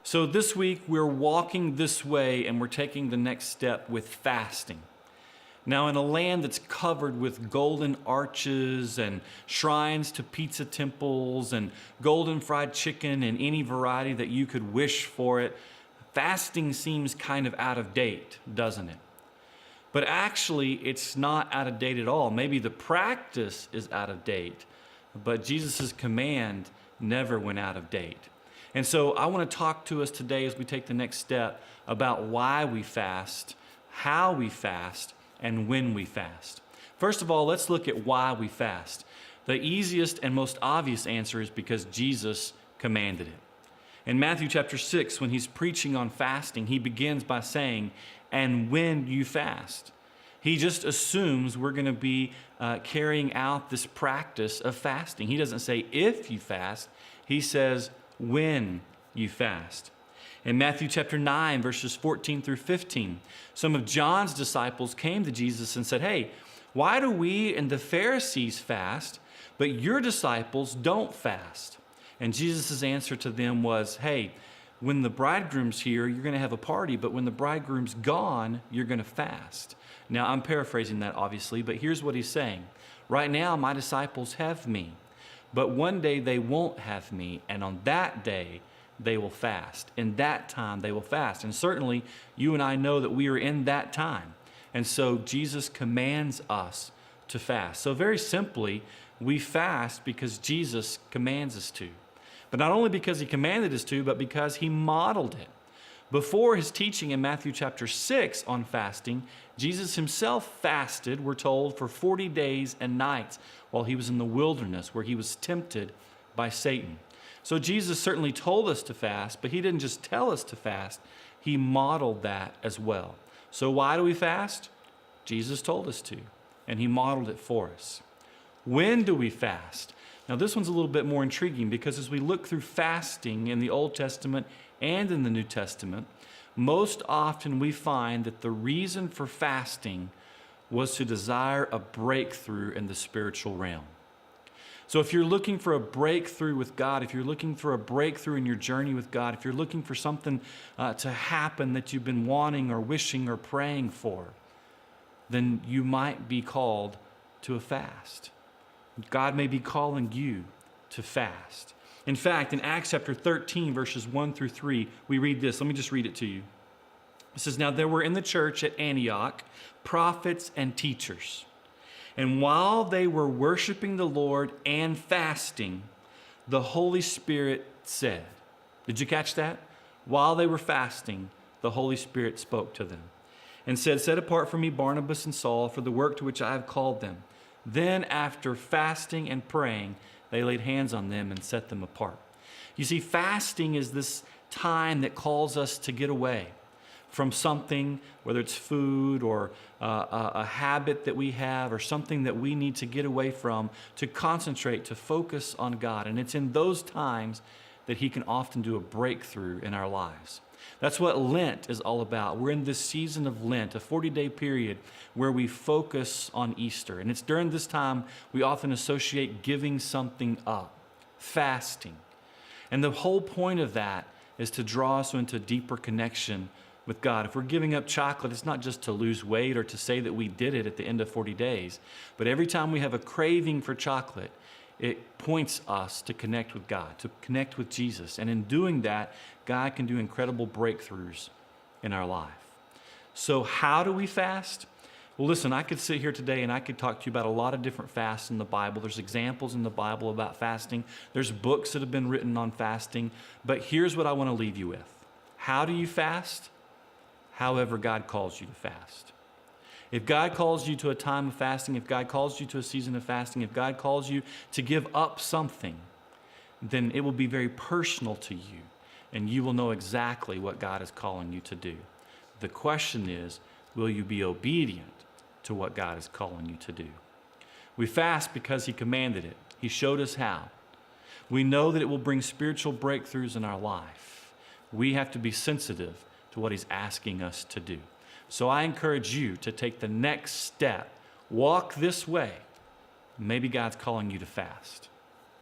So this week we're walking this way and we're taking the next step with fasting. Now, in a land that's covered with golden arches and shrines to pizza temples and golden fried chicken and any variety that you could wish for it, fasting seems kind of out of date, doesn't it? But actually, it's not out of date at all. Maybe the practice is out of date, but Jesus' command never went out of date. And so I want to talk to us today as we take the next step about why we fast, how we fast, and when we fast. First of all, let's look at why we fast. The easiest and most obvious answer is because Jesus commanded it. In Matthew chapter 6, when he's preaching on fasting, he begins by saying, "And when you fast." He just assumes we're going to be carrying out this practice of fasting. He doesn't say if you fast, he says when you fast. In Matthew chapter 9, verses 14 through 15, some of John's disciples came to Jesus and said, "Hey, why do we and the Pharisees fast, but your disciples don't fast?" And Jesus' answer to them was, "Hey, when the bridegroom's here, you're going to have a party, but when the bridegroom's gone, you're going to fast." Now, I'm paraphrasing that, obviously, but here's what he's saying. Right now, my disciples have me, but one day they won't have me, and on that day, they will fast. In that time, they will fast. And certainly, you and I know that we are in that time. And so Jesus commands us to fast. So very simply, we fast because Jesus commands us to. But not only because he commanded us to, but because he modeled it. Before his teaching in Matthew chapter 6 on fasting, Jesus himself fasted, we're told, for 40 days and nights while he was in the wilderness where he was tempted by Satan. So Jesus certainly told us to fast, but he didn't just tell us to fast, he modeled that as well. So why do we fast? Jesus told us to, and he modeled it for us. When do we fast? Now this one's a little bit more intriguing because as we look through fasting in the Old Testament and in the New Testament, most often we find that the reason for fasting was to desire a breakthrough in the spiritual realm. So if you're looking for a breakthrough with God, if you're looking for a breakthrough in your journey with God, if you're looking for something to happen that you've been wanting or wishing or praying for, then you might be called to a fast. God may be calling you to fast. In fact, in Acts chapter 13, verses 1 through 3, we read this. Let me just read it to you. It says, "Now there were in the church at Antioch prophets and teachers. And while they were worshiping the Lord and fasting, the Holy Spirit said," did you catch that? While they were fasting, the Holy Spirit spoke to them and said, "Set apart for me Barnabas and Saul for the work to which I have called them." Then after fasting and praying, they laid hands on them and set them apart. You see, fasting is this time that calls us to get away from something, whether it's food or a habit that we have or something that we need to get away from, to concentrate, to focus on God. And it's in those times that he can often do a breakthrough in our lives. That's what Lent is all about. We're in this season of Lent, a 40-day period where we focus on Easter. And it's during this time we often associate giving something up, fasting. And the whole point of that is to draw us into a deeper connection with God. If we're giving up chocolate, it's not just to lose weight or to say that we did it at the end of 40 days. But every time we have a craving for chocolate, it points us to connect with God, to connect with Jesus. And in doing that, God can do incredible breakthroughs in our life. So how do we fast? Well, listen, I could sit here today and I could talk to you about a lot of different fasts in the Bible. There's examples in the Bible about fasting. There's books that have been written on fasting. But here's what I want to leave you with. How do you fast? However God calls you to fast. If God calls you to a time of fasting, if God calls you to a season of fasting, if God calls you to give up something, then it will be very personal to you, and you will know exactly what God is calling you to do. The question is, will you be obedient to what God is calling you to do? We fast because he commanded it. He showed us how. We know that it will bring spiritual breakthroughs in our life. We have to be sensitive to what he's asking us to do. So I encourage you to take the next step. Walk this way. Maybe God's calling you to fast.